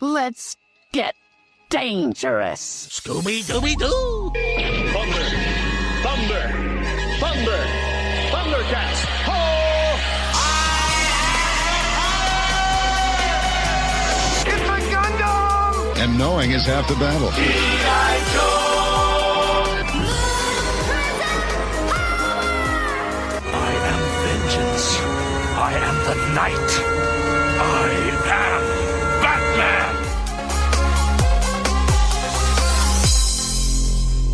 Let's get dangerous. Scooby-Dooby-Doo! Thunder! Thunder! Thunder! Thundercats! Ho! It's a Gundam! And knowing is half the battle. G.I. I am vengeance. I am the night. I am Batman!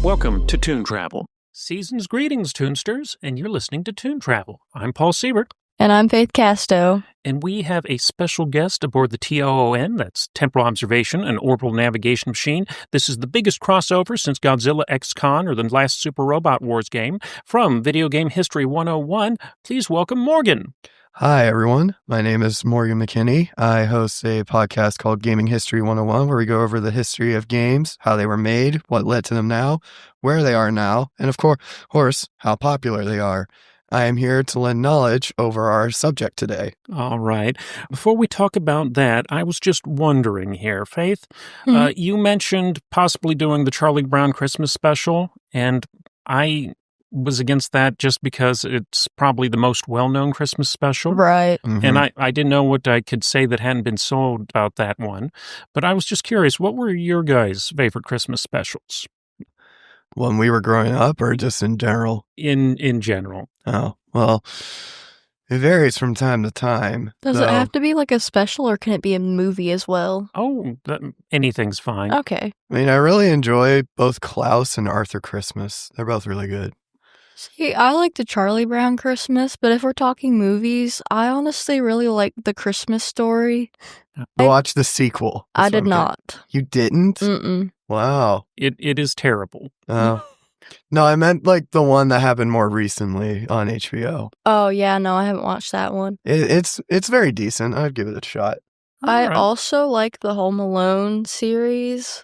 Welcome to Toon Travel. Season's greetings, Toonsters, and you're listening to Toon Travel. I'm Paul Siebert. And I'm Faith Casto. And we have a special guest aboard the TOOM, that's Temporal Observation, an orbital navigation machine. This is the biggest crossover since Godzilla X Con or the last Super Robot Wars game. From Video Game History 101, please welcome Morgan. Hi, everyone. My name is Morgan McKinney. I host a podcast called Gaming History 101, where we go over the history of games, how they were made, what led to them now, where they are now, and of course, how popular they are. I am here to lend knowledge over our subject today. All right. Before we talk about that, I was just wondering here, Faith, you mentioned possibly doing the Charlie Brown Christmas special, and I was against that just because it's probably the most well-known Christmas special. Right. Mm-hmm. And I didn't know what I could say that hadn't been sold about that one. But I was just curious, what were your guys' favorite Christmas specials? When we were growing up, or just in general? In general. Oh, well, it varies from time to time. Does it have to be like a special, or can it be a movie as well? Oh, anything's fine. Okay. I mean, I really enjoy both Klaus and Arthur Christmas. They're both really good. See, I like the Charlie Brown Christmas, but if we're talking movies, I honestly really like The Christmas Story. Watch the sequel. I did not. You didn't? Mm-mm. Wow. It is terrible. Oh. No, I meant like the one that happened more recently on HBO. Oh, yeah, no, I haven't watched that one. It's very decent. I'd give it a shot. I right. also like the Home Alone series.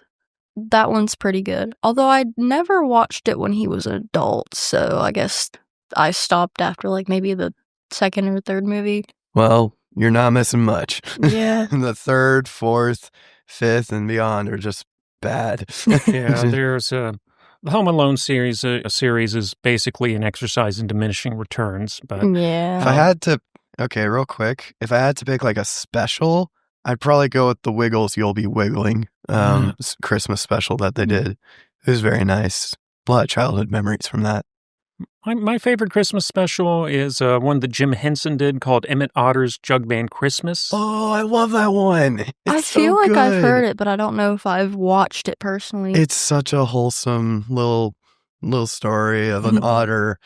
That one's pretty good. Although I never watched it when he was an adult, so I guess I stopped after like maybe the second or third movie. Well, you're not missing much. Yeah. The third, fourth, fifth, and beyond are just bad. Yeah, there's the Home Alone series. A series is basically an exercise in diminishing returns. But Yeah. If I had to, okay, real quick, if I had to pick like a special, I'd probably go with the Wiggles You'll Be Wiggling Christmas special that they did. It was very nice. A lot of childhood memories from that. my favorite Christmas special is one that Jim Henson did called Emmett Otter's Jug Band Christmas. Oh, I love that one. I feel like I've heard it, but I don't know if I've watched it personally. It's such a wholesome little story of an otter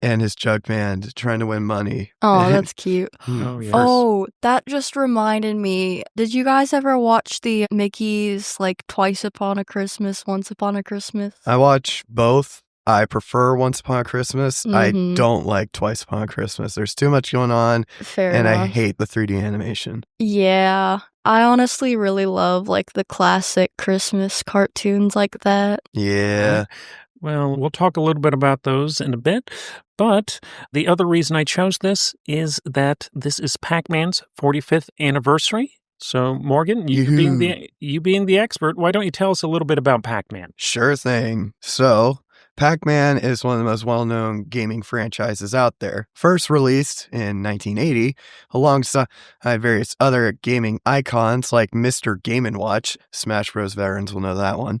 and his jug band trying to win money. Oh, that's cute. Oh, yes. Oh, that just reminded me. Did you guys ever watch the Mickey's like Twice Upon a Christmas, Once Upon a Christmas? I watch both. I prefer Once Upon a Christmas. I Mhm. don't like Twice Upon a Christmas. There's too much going on, Fair and enough. I hate the 3D animation. Yeah, I honestly really love like the classic Christmas cartoons like that. Yeah. Well, we'll talk a little bit about those in a bit, but the other reason I chose this is that this is Pac-Man's 45th anniversary. So, Morgan, you being the expert, why don't you tell us a little bit about Pac-Man? Sure thing. So, Pac-Man is one of the most well-known gaming franchises out there. First released in 1980, alongside various other gaming icons like Mr. Game & Watch. Smash Bros. Veterans will know that one.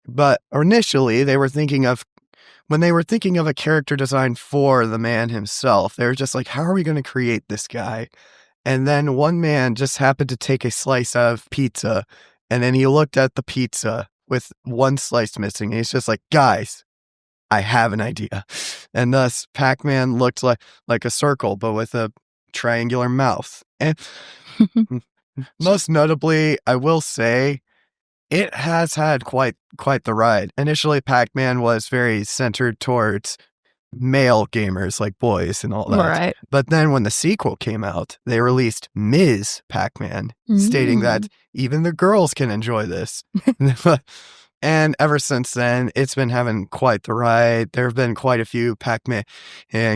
But initially, when they were thinking of a character design for the man himself, they were just like, how are we going to create this guy? And then one man just happened to take a slice of pizza, and then he looked at the pizza with one slice missing, and he's just like, guys, I have an idea. And thus, Pac-Man looked like a circle, but with a triangular mouth. And most notably, I will say, it has had quite the ride. Initially, Pac-Man was very centered towards male gamers, like boys and all that. Right. But then when the sequel came out, they released Ms. Pac-Man, stating that even the girls can enjoy this. And ever since then, it's been having quite the ride. There have been quite a few Pac-Man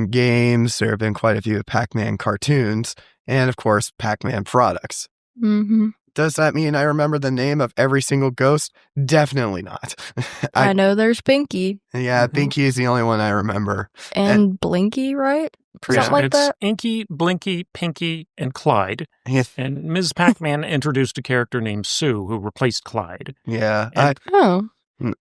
games. There have been quite a few Pac-Man cartoons. And, of course, Pac-Man products. Mm-hmm. does that mean I remember the name of every single ghost? Definitely not. I know there's Pinky Yeah, Pinky is the only one I remember. and Blinky, right? Something like it's that. Inky, Blinky, Pinky, and Clyde. Yes. And Ms. Pac-Man introduced a character named Sue who replaced Clyde. Yeah, And- Oh,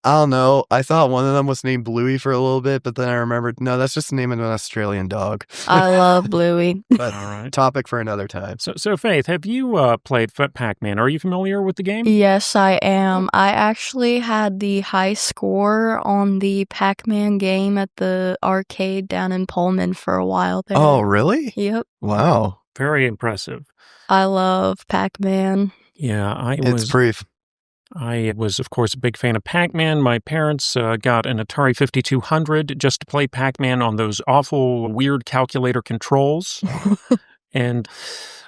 I don't know. I thought one of them was named Bluey for a little bit, but then I remembered, no, that's just the name of an Australian dog. I love Bluey. But All right. topic for another time. So Faith, have you played Pac-Man? Are you familiar with the game? Yes, I am. I actually had the high score on the Pac-Man game at the arcade down in Pullman for a while there. Oh, really? Yep. Wow. Very impressive. I love Pac-Man. Yeah, It's brief. I was, of course, a big fan of Pac-Man. My parents got an Atari 5200 just to play Pac-Man on those awful, weird calculator controls. And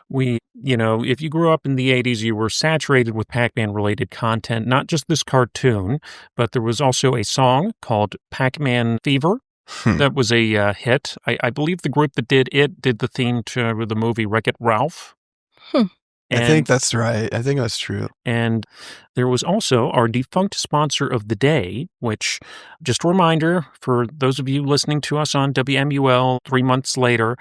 we, if you grew up in the 80s, you were saturated with Pac-Man related content, not just this cartoon, but there was also a song called Pac-Man Fever. That was a hit. I believe the group that did the theme to the movie Wreck-It Ralph. I think that's right. I think that's true. And there was also our defunct sponsor of the day, which, just a reminder for those of you listening to us on WMUL 3 months later,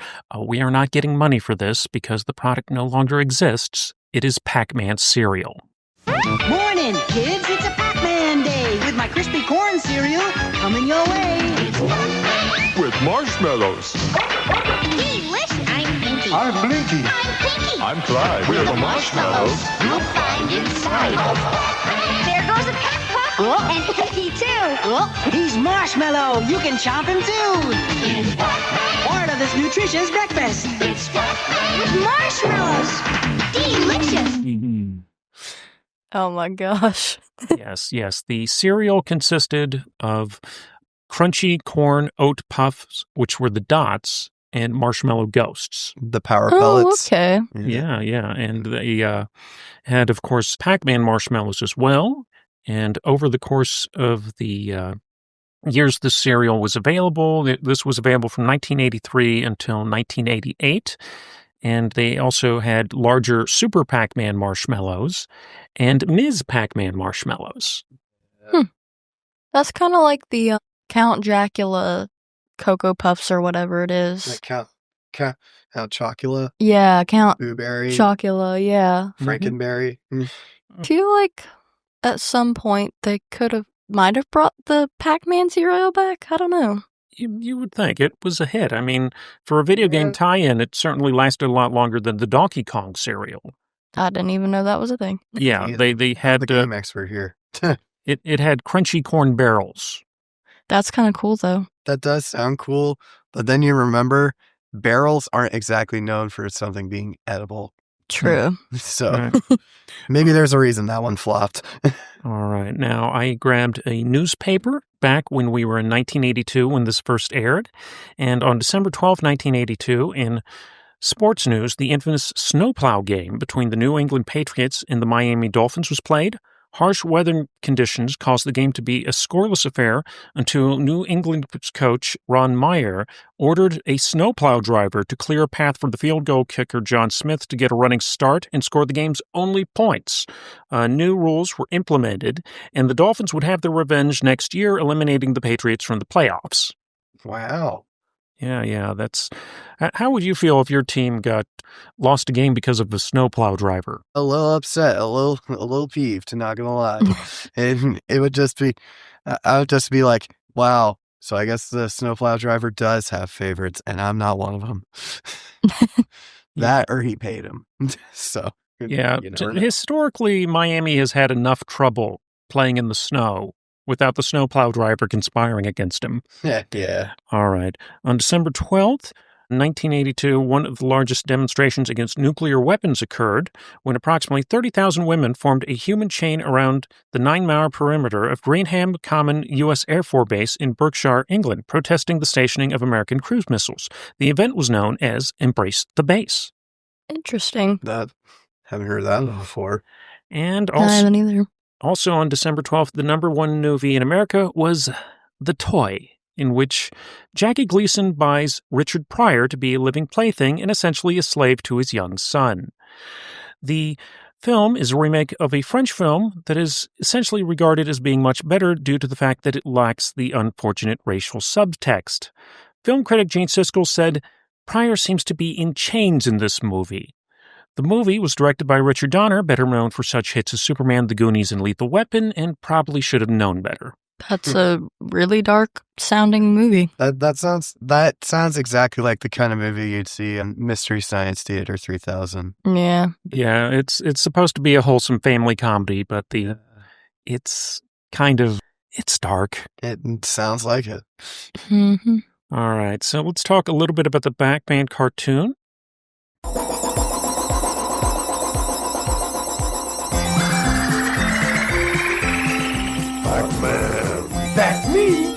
we are not getting money for this because the product no longer exists. It is Pac-Man cereal. Morning, kids. It's a Pac-Man day with my crispy corn cereal coming your way. With marshmallows. Delicious. I'm Pinky. I'm Blinky. I'm Pinky. I'm Clyde. We are the marshmallows. You'll find inside. There goes a Pac Pup. Oh. And Pinky, too. Oh, he's marshmallow. You can chomp him too. It's Pac-Man. Part of this nutritious breakfast. It's Pac-Man. With marshmallows. Delicious. Oh my gosh. Yes. The cereal consisted of crunchy corn oat puffs, which were the dots, and marshmallow ghosts. The power Oh, pellets. okay. Yeah. And they had, of course, Pac-Man marshmallows as well. And over the course of the years this cereal was available, this was available from 1983 until 1988. And they also had larger Super Pac-Man marshmallows and Ms. Pac-Man marshmallows. That's kind of like the Count Dracula Cocoa Puffs or whatever it is. Like Count Chocula, Yeah, Count Blueberry, Chocula, yeah. Frankenberry. I feel like at some point they might have brought the Pac-Man cereal back. I don't know. You would think it was a hit. I mean, for a video game tie-in, it certainly lasted a lot longer than the Donkey Kong cereal. I didn't even know that was a thing. Yeah, they had The game expert here. it had crunchy corn barrels. That's kind of cool, though. That does sound cool, but then you remember barrels aren't exactly known for something being edible. True. So Right. maybe there's a reason that one flopped. All right. Now, I grabbed a newspaper back when we were in 1982 when this first aired. And on December 12, 1982, in sports news, the infamous snowplow game between the New England Patriots and the Miami Dolphins was played. Harsh weather conditions caused the game to be a scoreless affair until New England coach Ron Meyer ordered a snowplow driver to clear a path for the field goal kicker John Smith to get a running start and score the game's only points. New rules were implemented, and the Dolphins would have their revenge next year, eliminating the Patriots from the playoffs. Wow. Yeah, that's... How would you feel if your team got lost a game because of the snowplow driver? A little upset, a little peeved, not gonna lie. And it would just be, I would just be like, wow. So I guess the snowplow driver does have favorites, and I'm not one of them. That or he paid him. So Yeah, you never know. historically, Miami has had enough trouble playing in the snow without the snowplow driver conspiring against him. Yeah. All right. On December 12th, 1982, one of the largest demonstrations against nuclear weapons occurred when approximately 30,000 women formed a human chain around the 9-mile perimeter of Greenham Common U.S. Air Force Base in Berkshire, England, protesting the stationing of American cruise missiles. The event was known as Embrace the Base. Interesting. Haven't heard that before. And I haven't either. also on December 12th, the number one movie in America was The Toy, in which Jackie Gleason buys Richard Pryor to be a living plaything and essentially a slave to his young son. The film is a remake of a French film that is essentially regarded as being much better due to the fact that it lacks the unfortunate racial subtext. Film critic Gene Siskel said, Pryor seems to be in chains in this movie. The movie was directed by Richard Donner, better known for such hits as Superman, The Goonies, and Lethal Weapon, and probably should have known better. That's a really dark-sounding movie. That sounds exactly like the kind of movie you'd see in Mystery Science Theater 3000. Yeah. Yeah, it's supposed to be a wholesome family comedy, but it's dark. It sounds like it. Mm-hmm. All right, so let's talk a little bit about the Pac-Man cartoon. Pac-Man. That's me.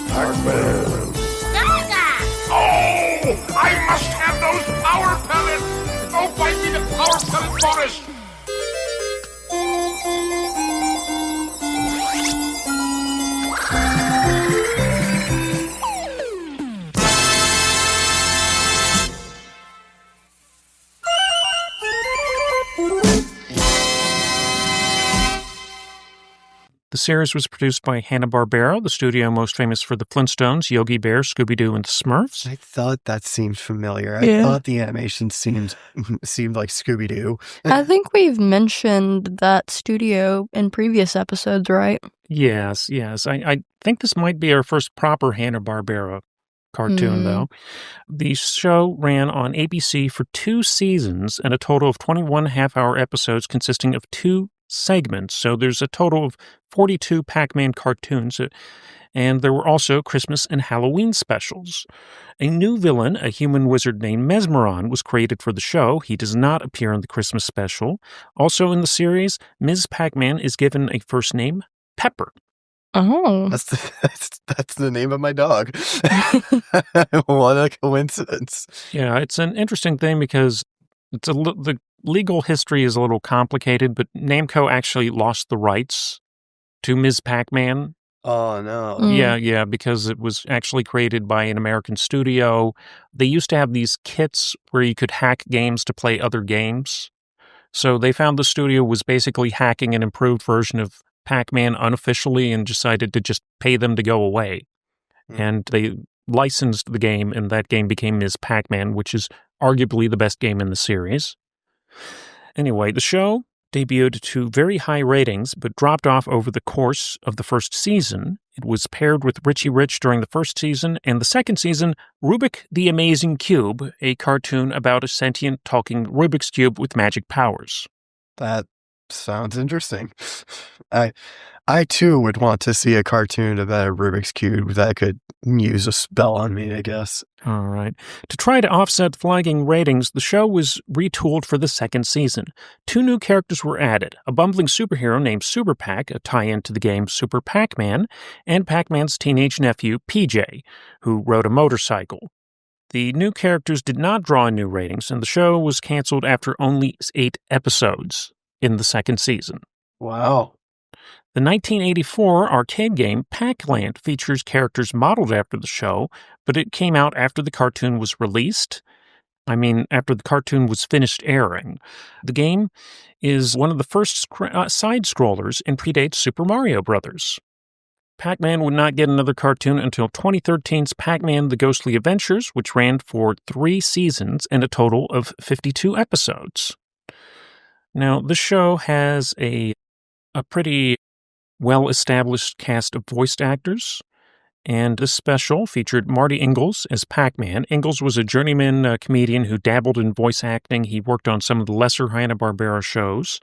Pac-Man. Oh, I must have those power pellets. Go find me the power pellet bonus. The series was produced by Hanna-Barbera, the studio most famous for the Flintstones, Yogi Bear, Scooby-Doo, and the Smurfs. I thought that seemed familiar. Yeah. I thought the animation seemed like Scooby-Doo. I think we've mentioned that studio in previous episodes, right? Yes. I think this might be our first proper Hanna-Barbera cartoon, though. The show ran on ABC for 2 seasons and a total of 21 half-hour episodes consisting of 2 segments. So there's a total of 42 Pac-Man cartoons, and there were also Christmas and Halloween specials. A new villain, a human wizard named Mesmeron, was created for the show. He does not appear in the Christmas special. Also in the series, Ms. Pac-Man is given a first name, Pepper. Oh. That's the name of my dog. What a coincidence. Yeah, it's an interesting thing because the legal history is a little complicated, but Namco actually lost the rights to Ms. Pac-Man. Oh, no. Yeah, because it was actually created by an American studio. They used to have these kits where you could hack games to play other games. So they found the studio was basically hacking an improved version of Pac-Man unofficially and decided to just pay them to go away. And they licensed the game, and that game became Ms. Pac-Man, which is arguably the best game in the series. Anyway, the show debuted to very high ratings, but dropped off over the course of the first season. It was paired with Richie Rich during the first season, and the second season, Rubik the Amazing Cube, a cartoon about a sentient talking Rubik's Cube with magic powers. That sounds interesting. I too would want to see a cartoon about a Rubik's Cube that could use a spell on me, I guess. All right. To try to offset flagging ratings, the show was retooled for the second season. 2 new characters were added, a bumbling superhero named Super Pac, a tie-in to the game Super Pac-Man, and Pac-Man's teenage nephew, PJ, who rode a motorcycle. The new characters did not draw in new ratings, and the show was canceled after only 8 episodes in the second season. Wow. The 1984 arcade game Pac-Land features characters modeled after the show, but it came out after the cartoon was released. I mean, after the cartoon was finished airing. The game is one of the first side-scrollers and predates Super Mario Bros. Pac-Man would not get another cartoon until 2013's Pac-Man The Ghostly Adventures, which ran for 3 seasons and a total of 52 episodes. Now, the show has a pretty well-established cast of voiced actors, and this special featured Marty Ingalls as Pac-Man. Ingalls was a journeyman comedian who dabbled in voice acting. He worked on some of the lesser Hanna-Barbera shows.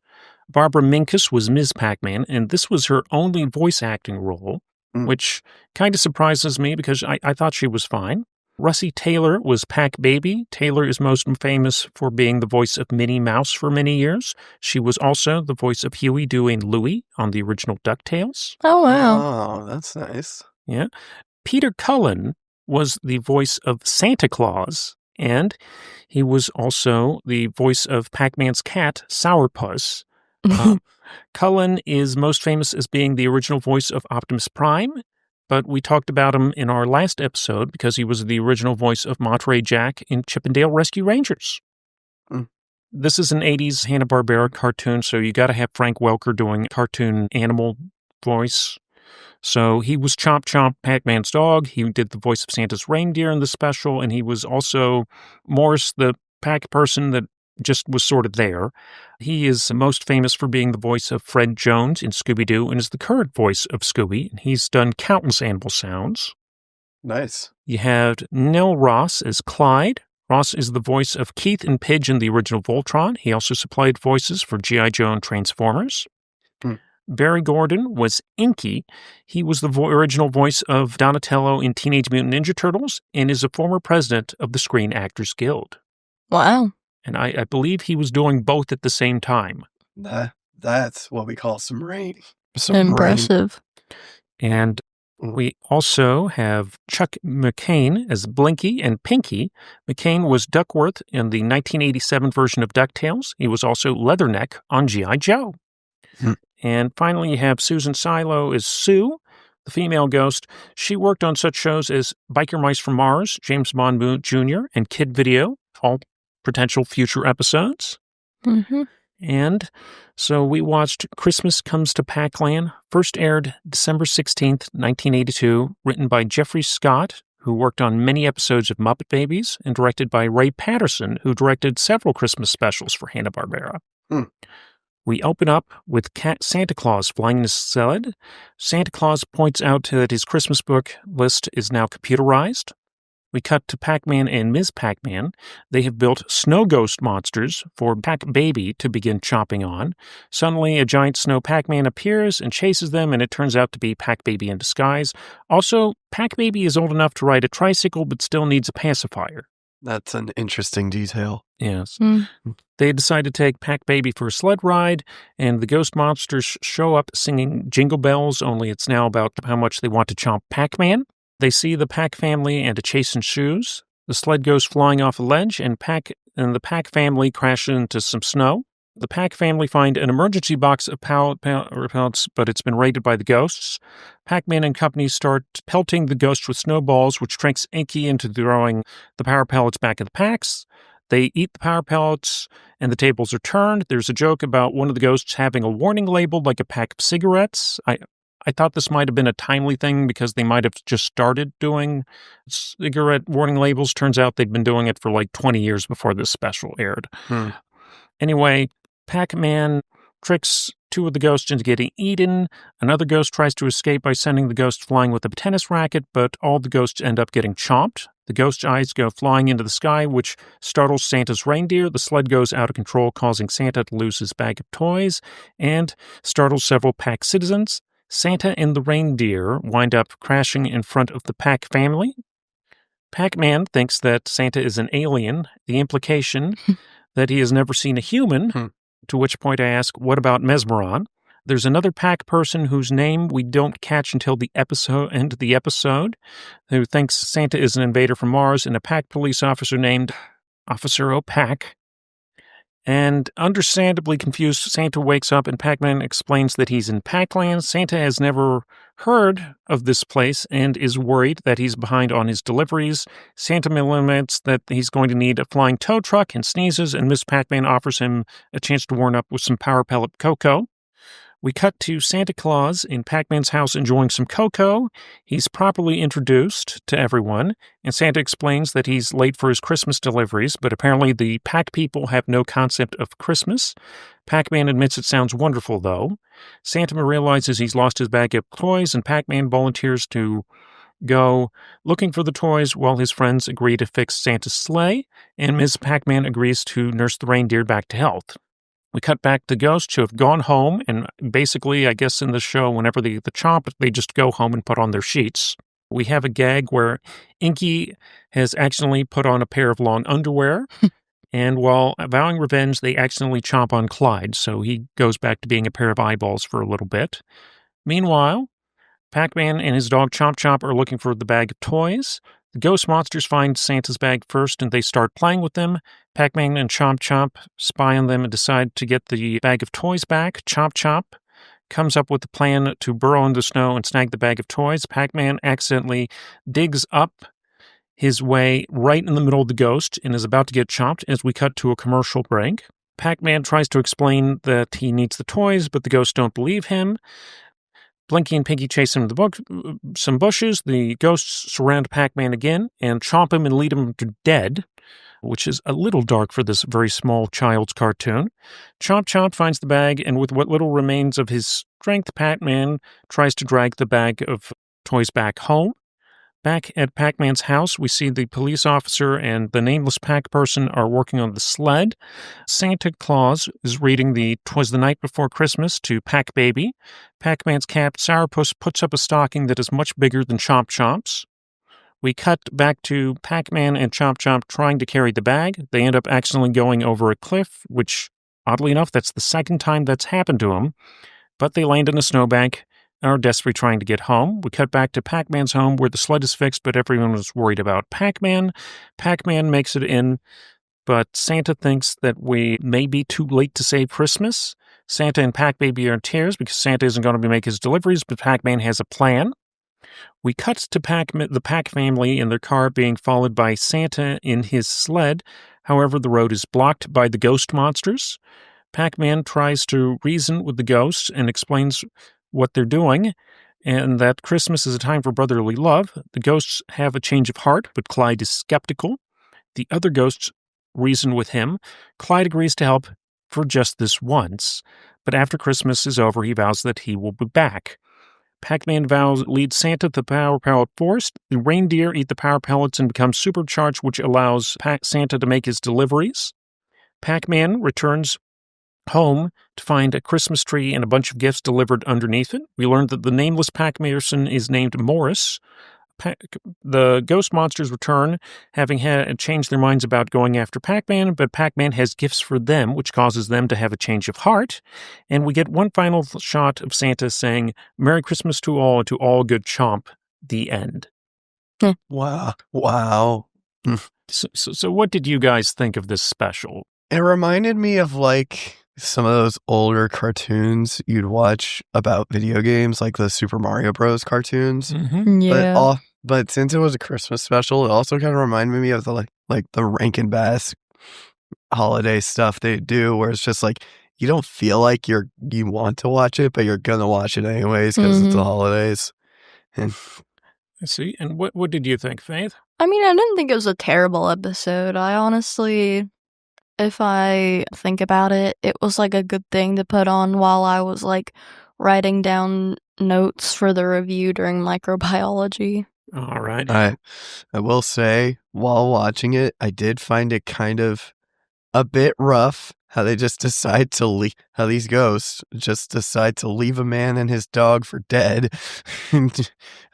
Barbara Minkus was Ms. Pac-Man, and this was her only voice acting role, which kind of surprises me because I thought she was fine. Russie Taylor was Pac-Baby. Taylor is most famous for being the voice of Minnie Mouse for many years. She was also the voice of Huey, Dewey, and Louie on the original DuckTales. Oh, wow. Oh, that's nice. Yeah. Peter Cullen was the voice of Santa Claus, and he was also the voice of Pac-Man's cat, Sourpuss. Cullen is most famous as being the original voice of Optimus Prime, but we talked about him in our last episode because he was the original voice of Monterey Jack in Chip 'n Dale Rescue Rangers. This is an 80s Hanna-Barbera cartoon, so you got to have Frank Welker doing cartoon animal voice. So he was Chomp Chomp, Pac-Man's dog. He did the voice of Santa's reindeer in the special, and he was also Morris, the pack person that just was sort of there. He is most famous for being the voice of Fred Jones in Scooby-Doo and is the current voice of Scooby. He's done countless animal sounds. Nice. You have Neil Ross as Clyde. Ross is the voice of Keith and Pidge in the original Voltron. He also supplied voices for G.I. Joe and Transformers. Barry Gordon was Inky. He was the original voice of Donatello in Teenage Mutant Ninja Turtles and is a former president of the Screen Actors Guild. Wow. And I believe he was doing both at the same time. That's what we call some rain. Impressive. And we also have Chuck McCain as Blinky and Pinky. McCain was Duckworth in the 1987 version of DuckTales. He was also Leatherneck on G.I. Joe. And finally, you have Susan Silo as Sue, the female ghost. She worked on such shows as Biker Mice from Mars, James Bond Jr., and Kid Video, all potential future episodes. And so we watched Christmas Comes to Pac-Land, first aired December 16th, 1982, written by Jeffrey Scott, who worked on many episodes of Muppet Babies, and directed by Ray Patterson, who directed several Christmas specials for Hanna-Barbera. We open up with Santa Claus flying in his sled. Santa Claus points out that his Christmas book list is now computerized. We cut to Pac-Man and Ms. Pac-Man. They have built snow ghost monsters for Pac-Baby to begin chopping on. Suddenly, a giant snow Pac-Man appears and chases them, and it turns out to be Pac-Baby in disguise. Also, Pac-Baby is old enough to ride a tricycle, but still needs a pacifier. That's an interesting detail. Yes. They decide to take Pac-Baby for a sled ride, and the ghost monsters show up singing Jingle Bells, only it's now about how much they want to chomp Pac-Man. They see the Pac family and a chase ensues. The sled goes flying off a ledge, and the Pac family crashes into some snow. The Pac family find an emergency box of pellets, but it's been raided by the ghosts. Pac-Man and company start pelting the ghosts with snowballs, which tricks Inky into throwing the power pellets back at the Pacs. They eat the power pellets, and the tables are turned. There's a joke about one of the ghosts having a warning label like a pack of cigarettes. I thought this might have been a timely thing because they might have just started doing cigarette warning labels. Turns out they'd been doing it for like 20 years before this special aired. Anyway, Pac-Man tricks two of the ghosts into getting eaten. Another ghost tries to escape by sending the ghost flying with a tennis racket, but all the ghosts end up getting chomped. The ghost eyes go flying into the sky, which startles Santa's reindeer. The sled goes out of control, causing Santa to lose his bag of toys, and startles several Pac citizens. Santa and the reindeer wind up crashing in front of the Pac family. Pac-Man thinks that Santa is an alien, the implication that he has never seen a human, to which point I ask, what about Mesmeron? There's another Pac person whose name we don't catch until the end of the episode, who thinks Santa is an invader from Mars, and a Pac police officer named Officer O'Pac. And understandably confused, Santa wakes up and Pac-Man explains that he's in Pac-Land. Santa has never heard of this place and is worried that he's behind on his deliveries. Santa laments that he's going to need a flying tow truck and sneezes, and Miss Pac-Man offers him a chance to warm up with some power pellet cocoa. We cut to Santa Claus in Pac-Man's house enjoying some cocoa. He's properly introduced to everyone, and Santa explains that he's late for his Christmas deliveries, but apparently the Pac people have no concept of Christmas. Pac-Man admits it sounds wonderful, though. Santa realizes he's lost his bag of toys, and Pac-Man volunteers to go looking for the toys while his friends agree to fix Santa's sleigh, and Ms. Pac-Man agrees to nurse the reindeer back to health. We cut back to ghosts who have gone home, and basically, I guess in the show, whenever they chomp, they just go home and put on their sheets. We have a gag where Inky has accidentally put on a pair of long underwear, and while vowing revenge, they accidentally chomp on Clyde, so he goes back to being a pair of eyeballs for a little bit. Meanwhile, Pac-Man and his dog Chomp Chomp are looking for the bag of toys. The ghost monsters find Santa's bag first, and they start playing with them. Pac-Man and Chomp Chomp spy on them and decide to get the bag of toys back. Chomp Chomp comes up with a plan to burrow in the snow and snag the bag of toys. Pac-Man accidentally digs up his way right in the middle of the ghost and is about to get chomped as we cut to a commercial break. Pac-Man tries to explain that he needs the toys, but the ghosts don't believe him. Blinky and Pinky chase him into some bushes. The ghosts surround Pac-Man again and chomp him and lead him to dead, which is a little dark for this very small child's cartoon. Chomp Chomp finds the bag, and with what little remains of his strength, Pac-Man tries to drag the bag of toys back home. Back at Pac-Man's house, we see the police officer and the nameless Pac person are working on the sled. Santa Claus is reading the "'Twas the Night Before Christmas" to Pac Baby. Pac-Man's cat, Sourpuss, puts up a stocking that is much bigger than Chomp Chomp's. We cut back to Pac-Man and Chomp Chomp trying to carry the bag. They end up accidentally going over a cliff, which, oddly enough, that's the second time that's happened to them. But they land in a snowbank and are desperately trying to get home. We cut back to Pac-Man's home where the sled is fixed, but everyone was worried about Pac-Man. Pac-Man makes it in, but Santa thinks that we may be too late to save Christmas. Santa and Pac-Baby are in tears because Santa isn't going to make his deliveries, but Pac-Man has a plan. We cut to the Pac family in their car being followed by Santa in his sled. However, the road is blocked by the ghost monsters. Pac-Man tries to reason with the ghosts and explains what they're doing, and that Christmas is a time for brotherly love. The ghosts have a change of heart, but Clyde is skeptical. The other ghosts reason with him. Clyde agrees to help for just this once, but after Christmas is over, he vows that he will be back. Pac-Man leads Santa to the Power Pellet Forest. The reindeer eat the power pellets and become supercharged, which allows Santa to make his deliveries. Pac-Man returns home to find a Christmas tree and a bunch of gifts delivered underneath it. We learned that the nameless Pac-Mason is named Morris. The ghost monsters return, having changed their minds about going after Pac-Man, but Pac-Man has gifts for them, which causes them to have a change of heart. And we get one final shot of Santa saying, "Merry Christmas to all good chomp," the end. Wow. So what did you guys think of this special? It reminded me of like some of those older cartoons you'd watch about video games, like the Super Mario Bros. Cartoons. Mm-hmm. Yeah. But since it was a Christmas special, it also kind of reminded me of the like the Rankin Bass holiday stuff they do, where it's just like you don't feel like you want to watch it, but you're gonna watch it anyways because it's the holidays. And I see. And what did you think, Faith? I mean, I didn't think it was a terrible episode. I honestly, if I think about it, it was like a good thing to put on while I was like writing down notes for the review during microbiology. All right. I will say, while watching it, I did find it kind of a bit rough how they just decide to how these ghosts just decide to leave a man and his dog for dead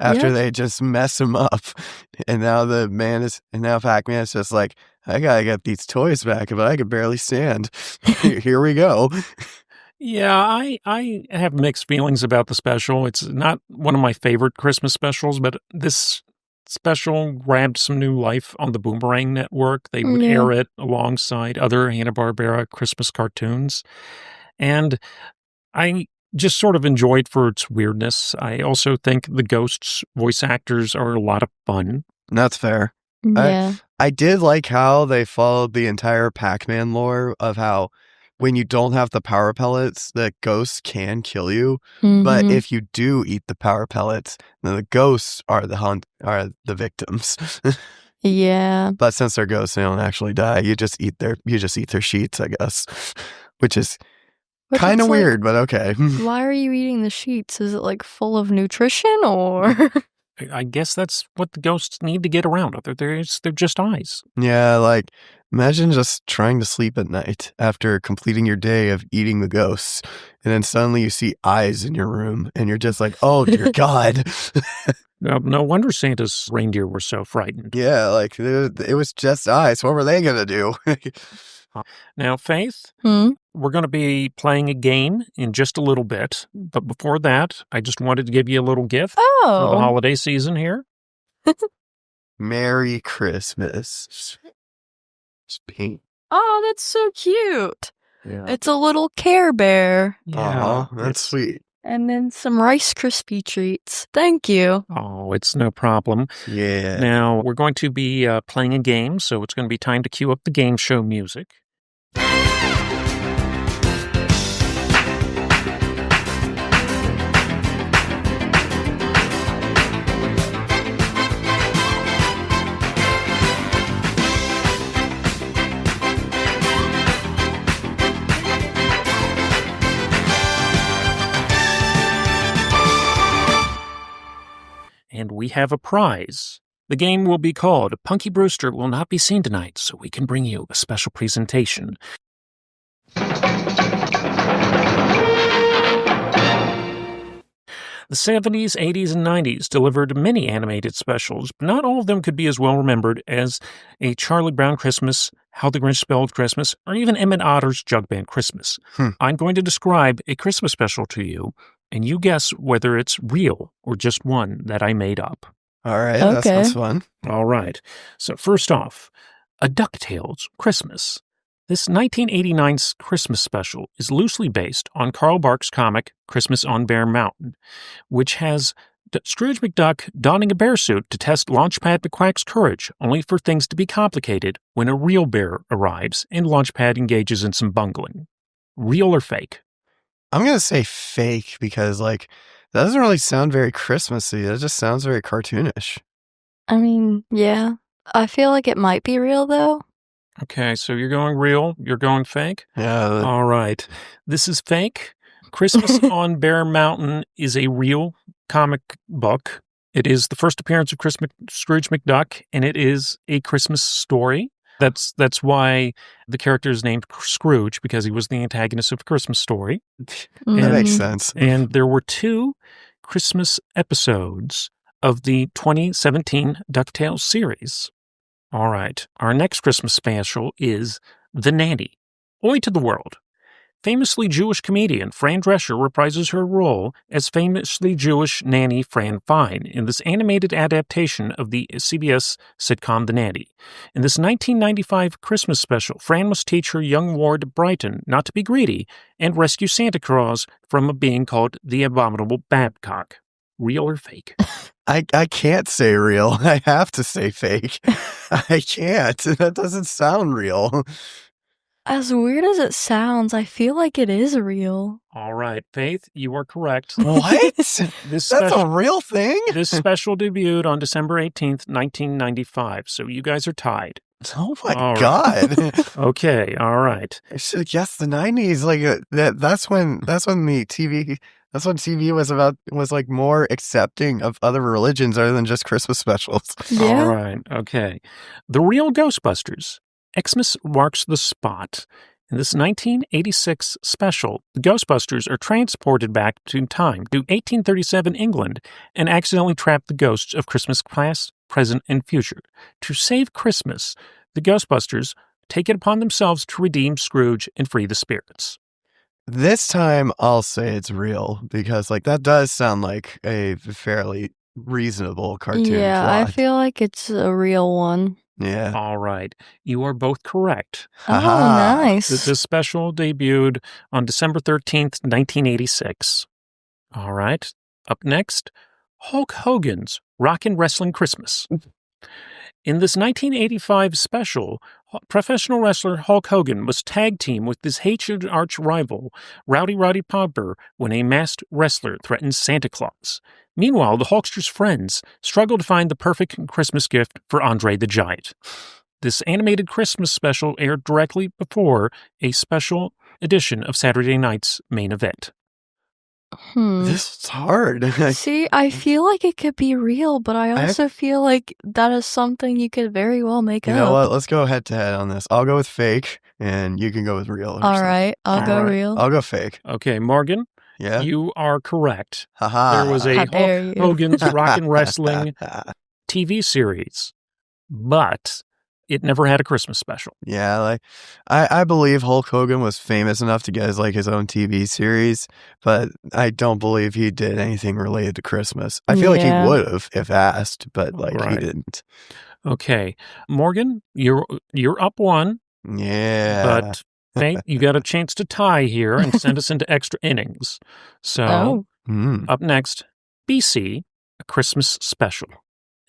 after they just mess him up. And now now Pac-Man is just like, I gotta get these toys back, but I can barely stand. Here we go. Yeah, I have mixed feelings about the special. It's not one of my favorite Christmas specials, but this special grabbed some new life on the Boomerang Network. They would air it alongside other Hanna-Barbera Christmas cartoons. And I just sort of enjoyed for its weirdness. I also think the Ghosts voice actors are a lot of fun. That's fair. Yeah. I did like how they followed the entire Pac-Man lore of how when you don't have the power pellets, the ghosts can kill you. But if you do eat the power pellets, then the ghosts are the victims. Yeah. But since they're ghosts, they don't actually die. You just eat their sheets, I guess, which is kind of weird, but okay. Why are you eating the sheets? Is it like full of nutrition or? I guess that's what the ghosts need to get around. They're just eyes. Yeah, like imagine just trying to sleep at night after completing your day of eating the ghosts, and then suddenly you see eyes in your room, and you're just like, oh dear God. No wonder Santa's reindeer were so frightened. Yeah, like it was just eyes. What were they gonna do? Now, Faith, we're going to be playing a game in just a little bit. But before that, I just wanted to give you a little gift for the holiday season here. Merry Christmas. It's pink. Oh, that's so cute. Yeah. It's a little Care Bear. Yeah, that's sweet. And then some Rice Krispie treats. Thank you. Oh, it's no problem. Yeah. Now, we're going to be playing a game, so it's going to be time to cue up the game show music. we have a prize. The game will be called Punky Brewster Will Not Be Seen Tonight, so we can bring you a special presentation. The 70s, 80s, and 90s delivered many animated specials, but not all of them could be as well remembered as a Charlie Brown Christmas, How the Grinch Stole Christmas, or even Emmett Otter's Jug Band Christmas. I'm going to describe a Christmas special to you, and you guess whether it's real or just one that I made up. All right, that sounds fun. All right. So first off, A DuckTales Christmas. This 1989 Christmas special is loosely based on Carl Barks' comic Christmas on Bear Mountain, which has Scrooge McDuck donning a bear suit to test Launchpad McQuack's courage, only for things to be complicated when a real bear arrives and Launchpad engages in some bungling. Real or fake? I'm going to say fake because, that doesn't really sound very Christmassy. It just sounds very cartoonish. I mean, yeah. I feel like it might be real, though. Okay, so you're going real, you're going fake? Yeah. All right. This is fake. Christmas on Bear Mountain is a real comic book. It is the first appearance of Scrooge McDuck, and it is a Christmas story. That's why the character is named Scrooge, because he was the antagonist of A Christmas Story. That makes sense. And there were 2 Christmas episodes of the 2017 DuckTales series. All right. Our next Christmas special is The Nanny. Oi to the World. Famously Jewish comedian Fran Drescher reprises her role as famously Jewish nanny Fran Fine in this animated adaptation of the CBS sitcom The Nanny. In this 1995 Christmas special, Fran must teach her young ward Brighton not to be greedy and rescue Santa Claus from a being called the Abominable Babcock. Real or fake? I can't say real. I have to say fake. I can't. That doesn't sound real. As weird as it sounds, I feel like it is real. All right, Faith, you are correct. What? That's a real thing? This special debuted on December 18th, 1995, so you guys are tied. Oh my God. Okay, all right. I should have guessed the 90s. That's when the TV... That's when TV was more accepting of other religions other than just Christmas specials. Yeah. All right. Okay. The Real Ghostbusters. Xmas marks the spot. In this 1986 special, the Ghostbusters are transported back to time to 1837 England and accidentally trap the ghosts of Christmas past, present, and future. To save Christmas, the Ghostbusters take it upon themselves to redeem Scrooge and free the spirits. This time, I'll say it's real because, that does sound like a fairly reasonable cartoon Yeah, plot. I feel like it's a real one. Yeah. All right. You are both correct. Oh, nice. This special debuted on December 13th, 1986. All right. Up next, Hulk Hogan's Rockin' Wrestling Christmas. In this 1985 special, professional wrestler Hulk Hogan must tag team with his hated arch rival, Rowdy Roddy Piper, when a masked wrestler threatens Santa Claus. Meanwhile, the Hulkster's friends struggle to find the perfect Christmas gift for Andre the Giant. This animated Christmas special aired directly before a special edition of Saturday Night's Main Event. This is hard. See, I feel like it could be real, but I also feel like that is something you could very well make up. You know what? Let's go head to head on this. I'll go with fake, and you can go with real. All right, I'll go real. I'll go fake. Okay, Morgan. Yeah? You are correct. Haha. There was a Hulk Hogan's Rockin' Wrestling TV series, but it never had a Christmas special. Yeah, I believe Hulk Hogan was famous enough to get his own TV series, but I don't believe he did anything related to Christmas. I feel like he would have if asked, but he didn't. Okay, Morgan, you're up 1. Yeah, but Faith, you got a chance to tie here and send us into extra innings. So up next, BC, A Christmas Special.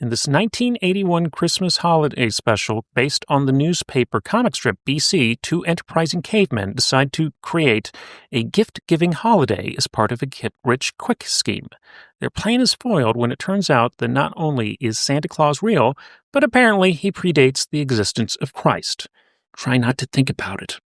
In this 1981 Christmas holiday special, based on the newspaper comic strip BC, 2 enterprising cavemen decide to create a gift-giving holiday as part of a get-rich quick scheme. Their plan is foiled when it turns out that not only is Santa Claus real, but apparently he predates the existence of Christ. Try not to think about it.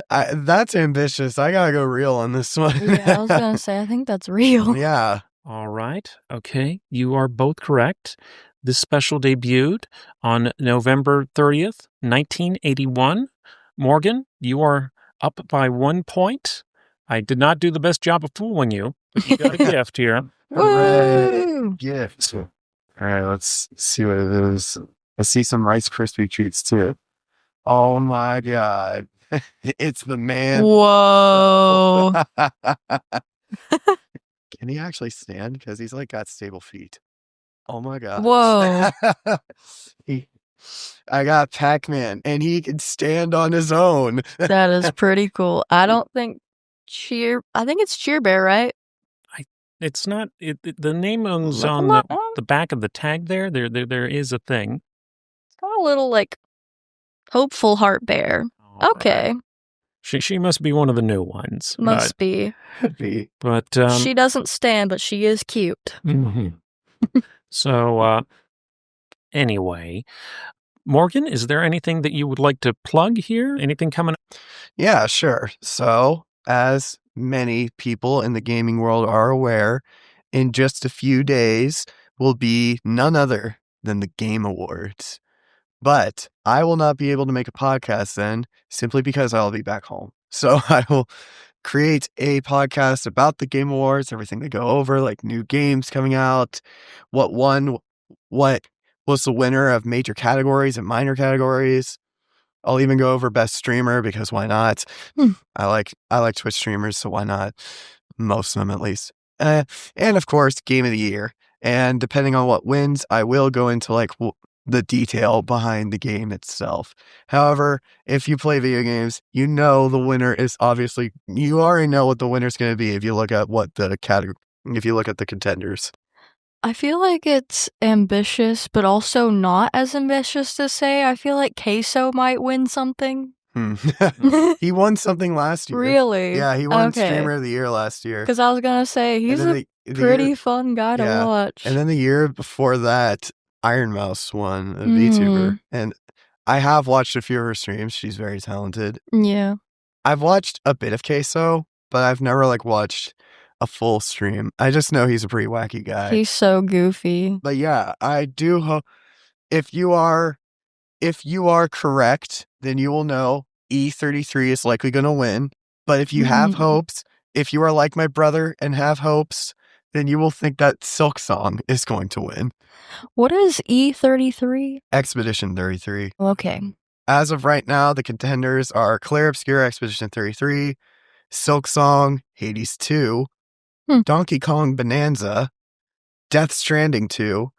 That's ambitious. I gotta go real on this one. Yeah, I was gonna say, I think that's real. Yeah. All right. right. Okay. You are both correct. This special debuted on November 30th, 1981. Morgan, you are up by 1 point. I did not do the best job of fooling you, but you got a gift here. Hooray! Gift. All right, let's see what it is. I see some Rice Krispie treats too. Oh my God. It's the man. Whoa. Can he actually stand? Because he's like got stable feet. Oh my God. Whoa. I got Pac-Man and he can stand on his own. That is pretty cool. I don't think I think it's Cheer Bear, right? It's not, the name is Look on like the, one. the back of the tag there. There is a thing. It's got a little, like, hopeful heart bear. All Okay. right. She must be one of the new ones. Must be. Could be. But She doesn't stand, but she is cute. mhm. So, anyway, Morgan, is there anything that you would like to plug here? Anything coming up? Yeah, sure. So, as many people in the gaming world are aware, in just a few days will be none other than the Game Awards. But I will not be able to make a podcast then simply because I'll be back home. So I will create a podcast about the Game Awards, everything they go over, like new games coming out, what won, what was the winner of major categories and minor categories. I'll even go over best streamer because why not? I like Twitch streamers, so why not? Most of them, at least. And of course, game of the year. And depending on what wins, I will go into like the detail behind the game itself. However, if you play video games, you know the winner is obviously, you already know what the winner's going to be if you look at what the category, if you look at the contenders. I feel like it's ambitious, but also not as ambitious to say. I feel like Queso might win something. He won something last year. Really? Yeah, he won Okay. Streamer of the Year last year. Because I was going to say, he's And a then the pretty year- fun guy to yeah. watch. And then the year before that, Iron Mouse won a VTuber. And I have watched a few of her streams. She's very talented. Yeah. I've watched a bit of Queso, but I've never like watched a full stream. I just know he's a pretty wacky guy. He's so goofy. But yeah, I do hope if you are correct, then you will know E33 is likely going to win. But if you have hopes, if you are like my brother and have hopes, then you will think that Silk Song is going to win. What is E33? Expedition 33. Okay. As of right now, the contenders are Claire Obscure Expedition 33, Silk Song, Hades 2, Donkey Kong Bonanza, Death Stranding 2,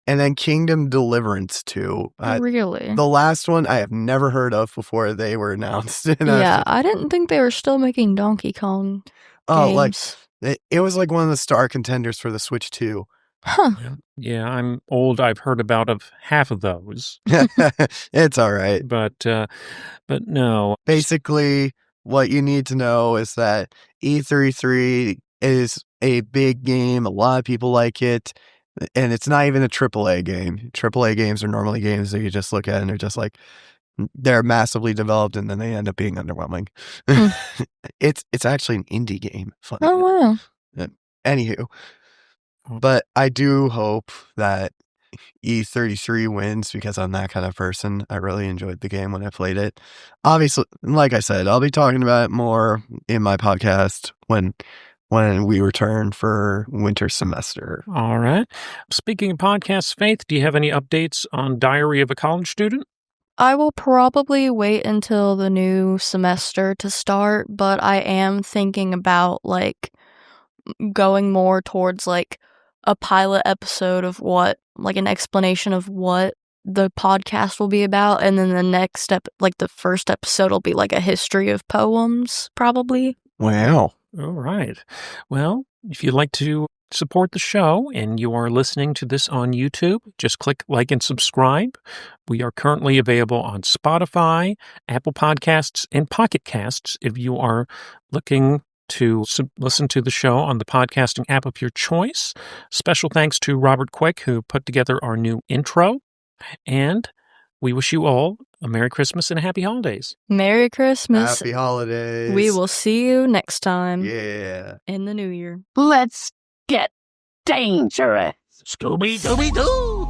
and then Kingdom Deliverance 2. Really? The last one I have never heard of before they were announced. Yeah, I didn't think they were still making Donkey Kong games. It was like one of the star contenders for the Switch 2. Huh. Yeah, I'm old. I've heard about of half of those. It's all right. But no. Basically, what you need to know is that E33 is a big game. A lot of people like it. And it's not even a AAA game. AAA games are normally games that you just look at and they're just like, they're massively developed and then they end up being underwhelming. It's actually an indie game. Funny. Oh, wow. Anywho. But I do hope that E33 wins because I'm that kind of person. I really enjoyed the game when I played it. Obviously, like I said, I'll be talking about it more in my podcast when we return for winter semester. All right. Speaking of podcasts, Faith, do you have any updates on Diary of a College Student? I will probably wait until the new semester to start, but I am thinking about like going more towards like a pilot episode of what, like an explanation of what the podcast will be about, and then the next step, like the first episode will be like a history of poems, probably. Wow. All right. Well, if you'd like to support the show and you are listening to this on YouTube, just click like and subscribe. We are currently available on Spotify, Apple Podcasts, and Pocket Casts if you are looking to listen to the show on the podcasting app of your choice. Special thanks to Robert Quick, who put together our new intro. And we wish you all a Merry Christmas and a Happy Holidays. Merry Christmas. Happy holidays. We will see you next time. Yeah. In the new year. Let's get dangerous. Scooby-Dooby-Doo!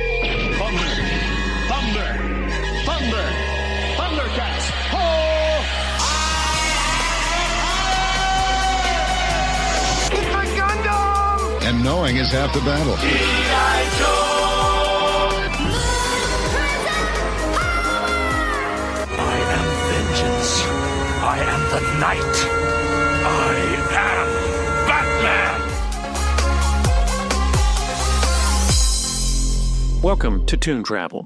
Thundercats! It's my Gundam! And knowing is half the battle. I am vengeance. I am the night. I am Batman! Welcome to Toon Travel.